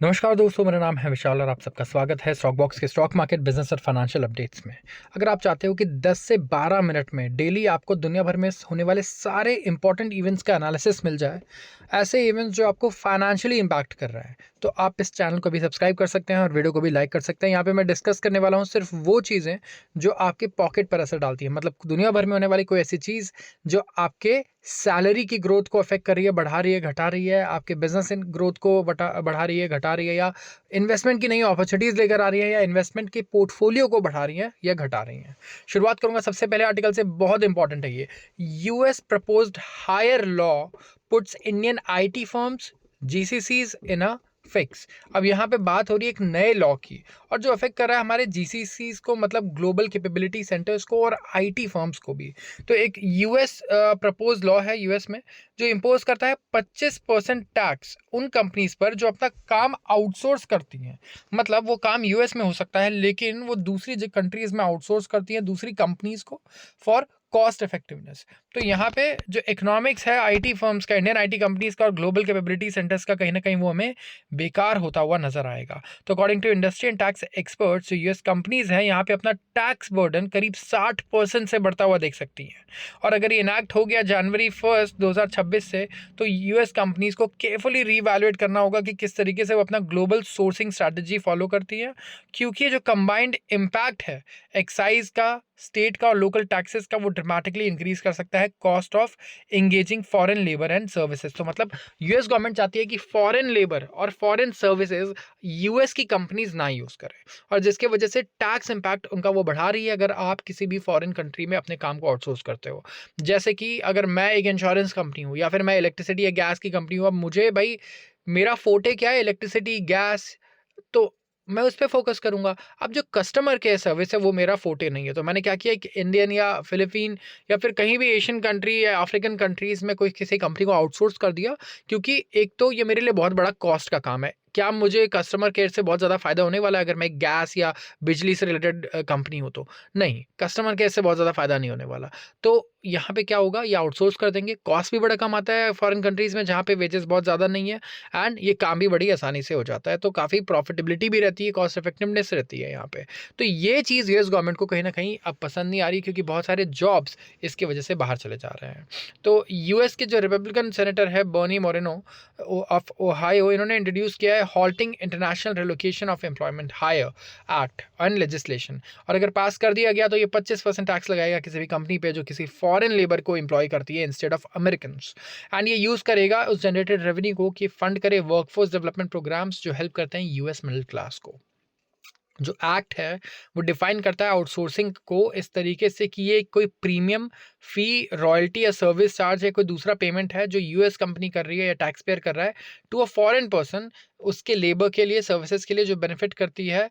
नमस्कार दोस्तों, मेरा नाम है विशाल और आप सबका स्वागत है स्टॉक बॉक्स के स्टॉक मार्केट बिजनेस और फाइनेंशियल अपडेट्स में। अगर आप चाहते हो कि 10 से 12 मिनट में डेली आपको दुनिया भर में होने वाले सारे इंपॉर्टेंट इवेंट्स का एनालिसिस मिल जाए, ऐसे इवेंट्स जो आपको फाइनेंशियली इंपैक्ट कर रहा है, तो आप इस चैनल को भी सब्सक्राइब कर सकते हैं और वीडियो को भी लाइक कर सकते हैं। यहाँ पे मैं डिस्कस करने वाला हूँ सिर्फ वो चीज़ें जो आपके पॉकेट पर असर डालती है, मतलब दुनिया भर में होने वाली कोई ऐसी चीज़ जो आपके सैलरी की ग्रोथ को अफेक्ट कर रही है, बढ़ा रही है, घटा रही है, आपके बिजनेस इन ग्रोथ को बढ़ा रही है, घटा रही है, या इन्वेस्टमेंट की नई अपॉर्चुनिटीज लेकर आ रही है, या इन्वेस्टमेंट के पोर्टफोलियो को बढ़ा रही है या घटा रही है। शुरुआत करूंगा सबसे पहले आर्टिकल से, बहुत इंपॉर्टेंट है ये। US proposed hire law puts Indian IT firms GCCs in a fix. अब यहाँ पे बात हो रही है एक नए लॉ की, और जो अफेक्ट कर रहा है हमारे जीसीसीज को, मतलब ग्लोबल कैपेबिलिटी सेंटर्स को और आईटी फर्म्स को भी। तो एक यूएस प्रपोज लॉ है यूएस में, जो इम्पोज करता है 25% टैक्स उन कंपनीज पर जो अपना काम आउटसोर्स करती हैं। मतलब वो काम यूएस में हो सकता है, लेकिन वो दूसरी कंट्रीज में आउटसोर्स करती हैं दूसरी कंपनीज को फॉर कॉस्ट इफेक्टिवनेस। तो यहाँ पे जो इकोनॉमिक्स है आईटी फर्म्स का, इंडियन आईटी कंपनीज का और ग्लोबल कैपेबिलिटी सेंटर्स का, कहीं ना कहीं वो हमें बेकार होता हुआ नजर आएगा। तो according to industry and tax experts, जो यूएस कंपनीज हैं यहाँ पे अपना टैक्स बर्डन करीब 60% से बढ़ता हुआ देख सकती हैं। और अगर ये इनैक्ट हो गया जनवरी 1 2026 से, तो यूएस कंपनीज को केयरफुली रीवैल्यूएट करना होगा कि किस तरीके से वो अपना ग्लोबल सोर्सिंग स्ट्रैटेजी फॉलो करती है, क्योंकि जो कंबाइंड इम्पैक्ट है एक्साइज का, स्टेट का और लोकल टैक्सेस का, वो ड्रामेटिकली इंक्रीज कर सकता है cost of engaging foreign labour and services. तो मतलब यूएस गवर्नमेंट चाहती है कि फॉरेन लेबर और फॉरेन सर्विसेज यूएस की कंपनीज ना यूज करें, और जिसके वजह से टैक्स इंपैक्ट उनका वो बढ़ा रही है अगर आप किसी भी फॉरेन कंट्री में अपने काम को आउटसोर्स करते हो। जैसे कि अगर मैं एक इंश्योरेंस कंपनी हूँ, या फिर मैं इलेक्ट्रिसिटी या गैस की कंपनी हूँ, अब मुझे भाई मेरा फोटे क्या है, इलेक्ट्रिसिटी गैस, तो मैं उस पे फोकस करूंगा। अब जो कस्टमर केयर सर्विस है वो मेरा फोटे नहीं है, तो मैंने क्या किया कि इंडियन या फिलीपीन या फिर कहीं भी एशियन कंट्री या अफ्रीकन कंट्रीज में कोई किसी कंपनी को आउटसोर्स कर दिया, क्योंकि एक तो ये मेरे लिए बहुत बड़ा कॉस्ट का काम है। क्या मुझे कस्टमर केयर से बहुत ज़्यादा फायदा होने वाला है अगर मैं गैस या बिजली से रिलेटेड कंपनी हूँ? तो नहीं, कस्टमर केयर से बहुत ज़्यादा फायदा नहीं होने वाला। तो यहाँ पे क्या होगा, ये आउटसोर्स कर देंगे, कॉस्ट भी बड़ा कम आता है फॉरेन कंट्रीज में जहाँ पे वेजेस बहुत ज़्यादा नहीं है, एंड ये काम भी बड़ी आसानी से हो जाता है, तो काफ़ी प्रॉफिटेबिलिटी भी रहती है, कॉस्ट इफेक्टिवनेस रहती है यहाँ पे। तो ये चीज़ यूएस गवर्नमेंट को कहीं ना कहीं अब पसंद नहीं आ रही, क्योंकि बहुत सारे जॉब्स इसकी वजह से बाहर चले जा रहे हैं। तो यूएस के जो रिपब्लिकन सेनेटर है बर्नी मोरेनो ऑफ ओहायो, इन्होंने इंट्रोड्यूस किया है halting international relocation of employment hire act and legislation. और अगर पास कर दिया गया तो ये 25% टैक्स लगाएगा किसी भी कंपनी पे जो किसी फॉरेन लेबर को एम्प्लॉय करती है इंस्टेड ऑफ अमेरिकन, एंड ये यूज करेगा उस जनरेटेड रेवेन्यू को कि फंड करे वर्कफोर्स डेवलपमेंट प्रोग्राम्स जो हेल्प करते हैं यूएस मिडिल क्लास को। जो एक्ट है वो डिफाइन करता है आउटसोर्सिंग को इस तरीके से कि ये कोई प्रीमियम, फी, रॉयल्टी या सर्विस चार्ज या कोई दूसरा पेमेंट है जो यूएस कंपनी कर रही है या टैक्स पेयर कर रहा है टू अ फॉरेन पर्सन, उसके लेबर के लिए, सर्विसेज के लिए जो बेनिफिट करती है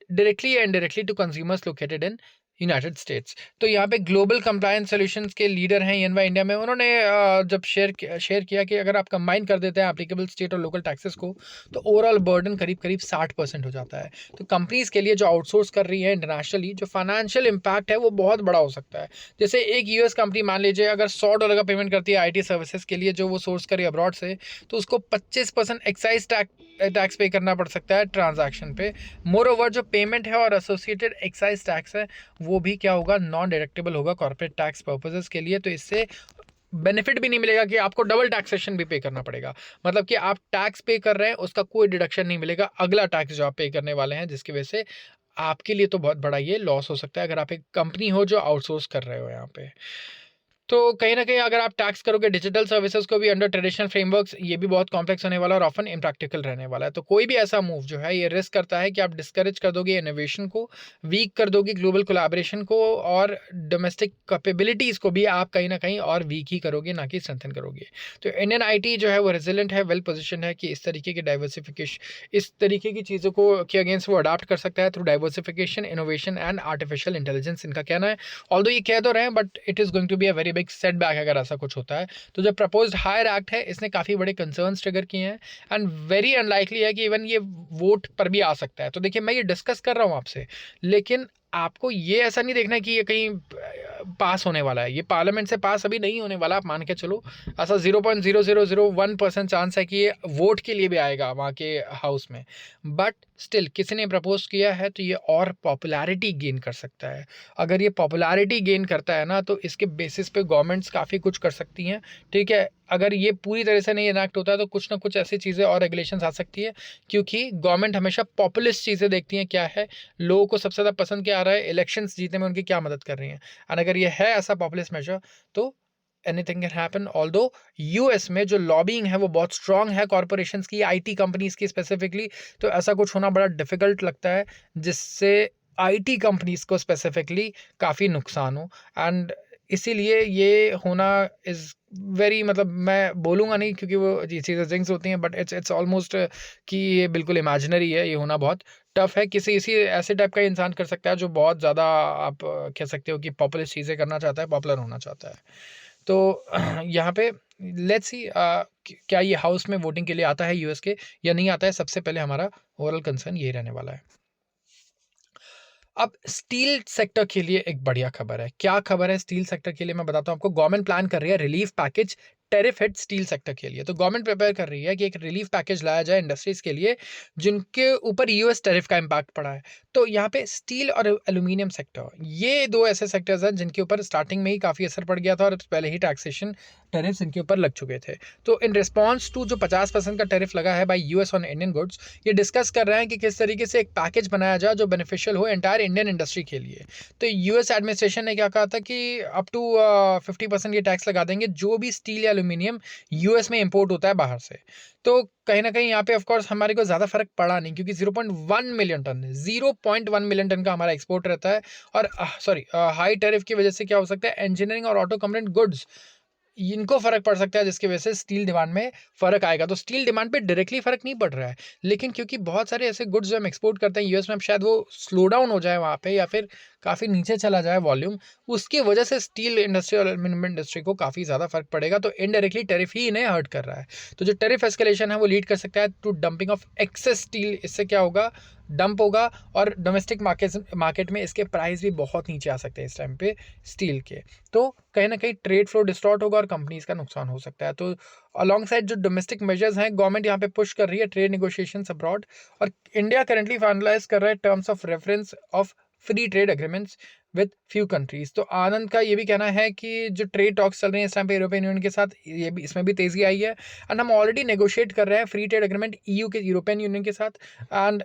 डायरेक्टली या indirectly to consumers located in United States. तो यहाँ पे ग्लोबल कंप्लायंस सॉल्यूशंस के लीडर हैं ईएनवाई इंडिया में, उन्होंने जब शेयर किया कि अगर आप कंबाइन कर देते हैं एप्लीकेबल स्टेट और लोकल टैक्सेस को, तो ओवरऑल बर्डन करीब करीब 60% हो जाता है। तो कंपनीज के लिए जो आउटसोर्स कर रही है इंटरनेशनली, जो फाइनेंशियल इंपैक्ट है वो बहुत बड़ा हो सकता है। जैसे एक यूएस कंपनी मान लीजिए अगर $100 का पेमेंट करती है आईटी सर्विसेज के लिए जो वो सोर्स करे अब्रॉड से, तो उसको 25% एक्साइज टैक्स पे करना पड़ सकता है ट्रांजैक्शन पे। मोर ओवर जो पेमेंट है और एसोसिएटेड एक्साइज टैक्स है वो भी क्या होगा, नॉन डिडक्टेबल होगा कॉर्पोरेट टैक्स पर्पसेस के लिए। तो इससे बेनिफिट भी नहीं मिलेगा कि आपको डबल टैक्सेशन भी पे करना पड़ेगा, मतलब कि आप टैक्स पे कर रहे हैं उसका कोई डिडक्शन नहीं मिलेगा अगला टैक्स जो आप पे करने वाले हैं, जिसकी वजह से आपके लिए तो बहुत बड़ा ये लॉस हो सकता है अगर आप एक कंपनी हो जो आउटसोर्स कर रहे हो यहाँ पे। तो कहीं ना कहीं अगर आप टैक्स करोगे डिजिटल सर्विसेज को भी अंडर ट्रेडिशनल फ्रेमवर्क्स, ये भी बहुत कॉम्प्लेक्स होने वाला है और ऑफन इम्प्रैक्टिकल रहने वाला है। तो कोई भी ऐसा मूव जो है ये रिस्क करता है कि आप डिस्करेज कर दोगे इनोवेशन को, वीक कर दोगे ग्लोबल कोलैबोरेशन को, और डोमेस्टिक कैपेबिलिटीज को भी आप कहीं ना कहीं और वीक ही करोगे, ना कि स्ट्रेंथन करोगे। तो इंडियन आईटी जो है वो रेजिलेंट है, वेल पोजिशन है कि इस तरीके की डाइवर्सिफिकेशन, इस तरीके की चीज़ों को के अगेंस्ट वो अडाप्ट कर सकता है through diversification, innovation and artificial intelligence, इनका कहना है। ऑल्दो ये कह तो रहे हैं but it is going to be a very big setback अगर ऐसा कुछ होता है। तो जो प्रपोज्ड हायर एक्ट है इसने काफ़ी बड़े कंसर्न्स ट्रिगर किए हैं, एंड वेरी अनलाइकली है कि इवन ये वोट पर भी आ सकता है। तो देखिए मैं ये डिस्कस कर रहा हूँ आपसे, लेकिन आपको ये ऐसा नहीं देखना है कि ये कहीं पास होने वाला है, ये पार्लियामेंट से पास अभी नहीं होने वाला, आप मान के चलो ऐसा 0.0001% चांस है कि ये वोट के लिए भी आएगा वहाँ के हाउस में, बट स्टिल किसी ने प्रपोज किया है तो ये और पॉपुलैरिटी गेन कर सकता है। अगर ये पॉपुलैरिटी गेन करता है ना, तो इसके बेसिस पे गवर्नमेंट्स काफ़ी कुछ कर सकती हैं, ठीक है। अगर ये पूरी तरह से नहीं इनैक्ट होता है तो कुछ ना कुछ ऐसी चीज़ें और रेगुलेशंस आ सकती है, क्योंकि गवर्नमेंट हमेशा पॉपुलिस्ट चीज़ें देखती हैं, क्या है लोगों को सबसे ज़्यादा पसंद क्या आ रहा है, इलेक्शंस जीतने में उनकी क्या मदद कर रही हैं। एंड अगर ये है ऐसा पॉपुलिस्ट मेजर तो anything can happen. Although US में जो लॉबिंग है वो बहुत स्ट्रांग है कॉरपोरेशंस की, आईटी कंपनीज की स्पेसिफिकली, तो ऐसा कुछ होना बड़ा डिफिकल्ट लगता है जिससे आईटी कंपनीज को स्पेसिफिकली काफ़ी नुकसान हो। एंड इसीलिए ये होना इज़ वेरी, मतलब मैं बोलूँगा नहीं क्योंकि वो ये चीज़ें जिंक्स होती हैं, बट इट्स ऑलमोस्ट कि ये बिल्कुल इमेजिनरी है, ये होना बहुत टफ है। किसी इसी ऐसे टाइप का इंसान कर सकता है जो बहुत ज़्यादा आप कह सकते हो कि पॉपुलर चीज़ें करना चाहता है, पॉपुलर होना चाहता है। तो यहाँ पे लेट्स सी क्या ये हाउस में वोटिंग के लिए आता है यूएस के या नहीं आता है। सबसे पहले हमारा ओवरऑल कंसर्न यही रहने वाला है। अब स्टील सेक्टर के लिए एक बढ़िया खबर है। क्या खबर है स्टील सेक्टर के लिए, मैं बताता हूँ आपको। गवर्नमेंट प्लान कर रही है relief package tariff hit steel sector के लिए। तो गवर्नमेंट प्रिपेयर कर रही है कि एक रिलीफ पैकेज लाया जाए इंडस्ट्रीज के लिए जिनके ऊपर यूएस टेरिफ का इम्पैक्ट पड़ा है। तो यहाँ पे स्टील और एल्यूमिनियम सेक्टर, ये दो ऐसे सेक्टर्स हैं जिनके ऊपर स्टार्टिंग में ही काफ़ी असर पड़ गया था और पहले ही टैक्सेशन टेरिफ्स इनके ऊपर लग चुके थे। तो इन रिस्पॉन्स टू जो 50% का टेरिफ लगा है by US on Indian goods, ये डिस्कस कर रहे हैं कि किस तरीके से एक पैकेज बनाया जाए जो बेनिफिशियल हो एंटायर इंडियन इंडस्ट्री के लिए। तो यूएस एडमिनिस्ट्रेशन ने क्या कहा था कि अप टू 50% ये टैक्स लगा देंगे जो भी स्टील या एल्यूमिनियम यूएस में इंपोर्ट होता है बाहर से। तो कहीं ना कहीं यहाँ पे ऑफकोर्स हमारे को ज़्यादा फर्क पड़ा नहीं, क्योंकि 0.1 मिलियन टन का हमारा एक्सपोर्ट रहता है। और सॉरी, हाई टैरिफ की वजह से क्या हो सकता है, इंजीनियरिंग और ऑटो कंपोनेंट गुड्स इनको फर्क पड़ सकता है, जिसकी वजह से स्टील डिमांड में फर्क आएगा। तो स्टील डिमांड पे डायरेक्टली फर्क नहीं पड़ रहा है, लेकिन क्योंकि बहुत सारे ऐसे गुड्स जो हम एक्सपोर्ट करते हैं यूएस में, अब शायद वो स्लो डाउन हो जाए वहाँ पे या फिर काफ़ी नीचे चला जाए वॉल्यूम, उसकी वजह से स्टील इंडस्ट्री और एल्यूमिनियम इंडस्ट्री को काफ़ी ज़्यादा फर्क पड़ेगा। तो इनडायरेक्टली टेरिफ ही इन्हें हर्ट कर रहा है। तो जो टेरिफ एस्केलेशन है वो लीड कर सकता है to dumping of excess steel. इससे क्या होगा, डंप होगा और डोमेस्टिक मार्केट में इसके प्राइस भी बहुत नीचे आ सकते हैं इस टाइम पे स्टील के। तो कहीं ना कहीं ट्रेड फ्लो डिस्टॉर्ट होगा और कंपनीज का नुकसान हो सकता है। तो अलॉन्ग साइड जो डोमेस्टिक मेजर्स हैं, गवर्नमेंट यहाँ पे पुश कर रही है ट्रेड नेगोशिएशंस अब्रॉड, और इंडिया करेंटली फाइनलाइज कर रहा है terms of reference of free trade agreements with few countries. तो आनंद का ये भी कहना है कि जो ट्रेड टॉक्स चल रहे हैं इस टाइम पे यूरोपियन यूनियन के साथ, ये भी इसमें भी तेजी आई है। एंड हम ऑलरेडी नेगोशिएट कर रहे हैं फ्री ट्रेड एग्रीमेंट ईयू के यूरोपियन यूनियन के साथ, एंड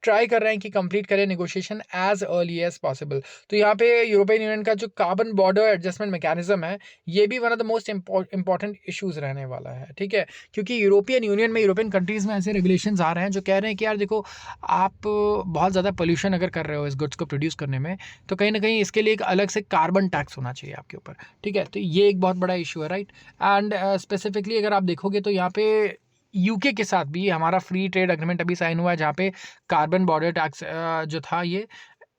ट्राई कर रहे हैं कि कंप्लीट करें negotiation as early as possible. तो यहाँ पे यूरोपियन यूनियन का जो कार्बन बॉर्डर एडजस्टमेंट मैकेनिज्म है, ये भी one of the most important issues रहने वाला है, ठीक है। क्योंकि यूरोपियन यूनियन में, यूरोपियन कंट्रीज़ में ऐसे रेगुलेशंस आ रहे हैं जो कह रहे हैं कि यार देखो, आप बहुत ज़्यादा पोल्यूशन अगर कर रहे हो इस गुड्स को प्रोड्यूस करने में, तो कहीं ना कहीं इसके लिए एक अलग से कार्बन टैक्स होना चाहिए आपके ऊपर, ठीक है। तो ये एक बहुत बड़ा इशू है, राइट। एंड स्पेसिफिकली अगर आप देखोगे तो यहाँ पे यूके के साथ भी हमारा फ्री ट्रेड एग्रीमेंट अभी साइन हुआ है, जहाँ पे कार्बन बॉर्डर टैक्स जो था, ये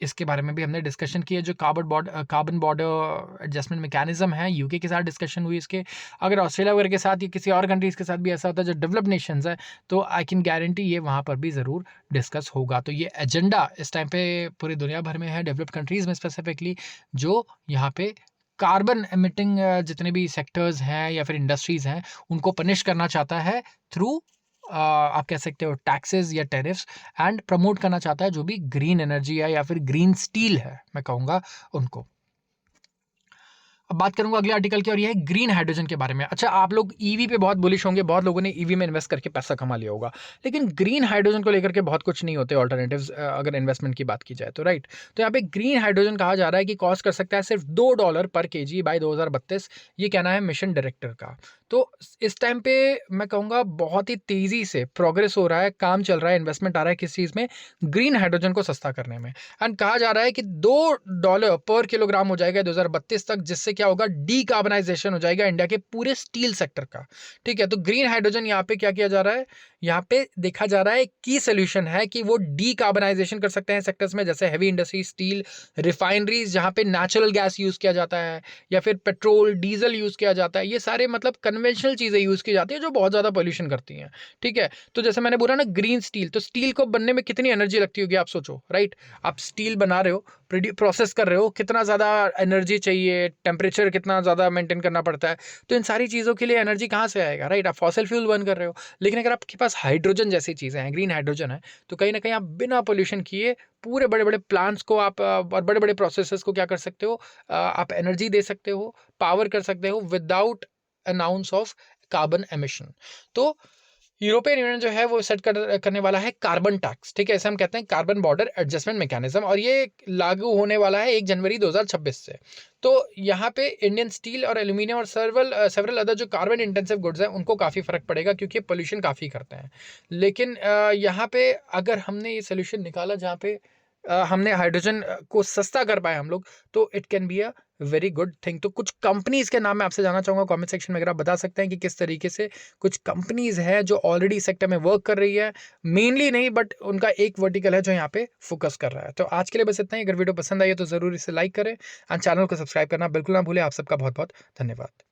इसके बारे में भी हमने डिस्कशन की है। जो कार्बन बॉर्डर एडजस्टमेंट मैकेनिज्म है, यूके के साथ डिस्कशन हुई इसके। अगर ऑस्ट्रेलिया वगैरह के साथ या किसी और कंट्रीज़ के साथ भी ऐसा होता है जो डेवलप्ड नेशंस है, तो आई कैन गारंटी ये वहाँ पर भी ज़रूर डिस्कस होगा। तो ये एजेंडा इस टाइम पे पूरी दुनिया भर में है, डेवलप्ड कंट्रीज़ में स्पेसिफिकली, जो यहाँ पे कार्बन एमिटिंग जितने भी सेक्टर्स हैं या फिर इंडस्ट्रीज़ हैं, उनको पनिश करना चाहता है थ्रू आप कह सकते हो टैक्सेस या टेरिफ्स, एंड प्रमोट करना चाहता है जो भी ग्रीन एनर्जी है या फिर ग्रीन स्टील है, मैं कहूँगा उनको। अब बात करूंगा अगले आर्टिकल की, और यह है ग्रीन हाइड्रोजन के बारे में। अच्छा, आप लोग ईवी पे बहुत बुलिश होंगे, बहुत लोगों ने ईवी में इन्वेस्ट करके पैसा कमा लिया होगा, लेकिन ग्रीन हाइड्रोजन को लेकर के बहुत कुछ नहीं होते ऑल्टरनेटिव्स अगर इन्वेस्टमेंट की बात की जाए तो, राइट। तो यहाँ पे ग्रीन हाइड्रोजन कहा जा रहा है कि कॉस्ट कर सकता है सिर्फ $2 पर kg बाय 2032, ये कहना है मिशन डायरेक्टर का। तो इस टाइम पे मैं कहूँगा बहुत ही तेज़ी से प्रोग्रेस हो रहा है, काम चल रहा है, इन्वेस्टमेंट आ रहा है किस चीज़ में, ग्रीन हाइड्रोजन को सस्ता करने में। एंड कहा जा रहा है कि $2 पर किलोग्राम हो जाएगा 2032 तक, जिससे क्या होगा, डीकार्बनाइजेशन हो जाएगा इंडिया के पूरे स्टील सेक्टर का। ठीक है, तो ग्रीन हाइड्रोजन यहाँ पे क्या किया जा रहा है, यहाँ पे देखा जा रहा है की सोल्यूशन है कि वो डीकार्बनाइजेशन कर सकते हैं सेक्टर्स में, जैसे हैवी इंडस्ट्री, स्टील, रिफाइनरीज जहाँ पे नेचुरल गैस यूज किया जाता है या फिर पेट्रोल डीजल यूज किया जाता है, ये सारे मतलब कन्वेंशनल चीजें यूज की जाती है जो बहुत ज्यादा पोल्यूशन करती हैं। ठीक है, तो जैसे मैंने बोला ना ग्रीन स्टील, तो स्टील को बनने में कितनी एनर्जी लगती होगी आप सोचो, राइट। आप स्टील बना रहे हो, प्रोसेस कर रहे हो, कितना ज़्यादा एनर्जी चाहिए, टेम्परेचर कितना ज़्यादा मेंटेन करना पड़ता है, तो इन सारी चीज़ों के लिए एनर्जी कहाँ से आएगा, राइट। आप फॉसिल फ्यूल बर्न कर रहे हो। लेकिन अगर आपके पास हाइड्रोजन जैसी चीज़ें हैं, ग्रीन हाइड्रोजन है, तो कहीं ना कहीं आप बिना पोल्यूशन किए पूरे बड़े बड़े प्लांट्स को आप और बड़े बड़े प्रोसेसेस को क्या कर सकते हो, आप एनर्जी दे सकते हो, पावर कर सकते हो without announce of carbon emission. तो यूरोपियन यूनियन जो है वो करने वाला है कार्बन टैक्स। ठीक है, ऐसे हम कहते हैं कार्बन बॉर्डर एडजस्टमेंट मैकेनिज्म, और ये लागू होने वाला है 1 जनवरी 2026 से। तो यहाँ पे इंडियन स्टील और एल्यूमिनियम और सेवरल अदर जो कार्बन इंटेंसिव गुड्स हैं उनको काफ़ी फर्क पड़ेगा, क्योंकि पोल्यूशन काफ़ी करते हैं। लेकिन यहाँ पे अगर हमने ये सोल्यूशन निकाला जहाँ पे हमने हाइड्रोजन को सस्ता कर पाए हम लोग, तो it can be a very good thing. तो कुछ कंपनीज के नाम मैं आपसे जानना चाहूँगा कमेंट सेक्शन में, अगर आप बता सकते हैं कि किस तरीके से कुछ कंपनीज है जो ऑलरेडी सेक्टर में वर्क कर रही है, मेनली नहीं बट उनका एक वर्टिकल है जो यहाँ पे फोकस कर रहा है। तो आज के लिए बस इतना ही। अगर वीडियो पसंद आई है तो जरूर इसे लाइक करें एंड चैनल को सब्सक्राइब करना बिल्कुल ना भूलें। आप सबका बहुत बहुत धन्यवाद।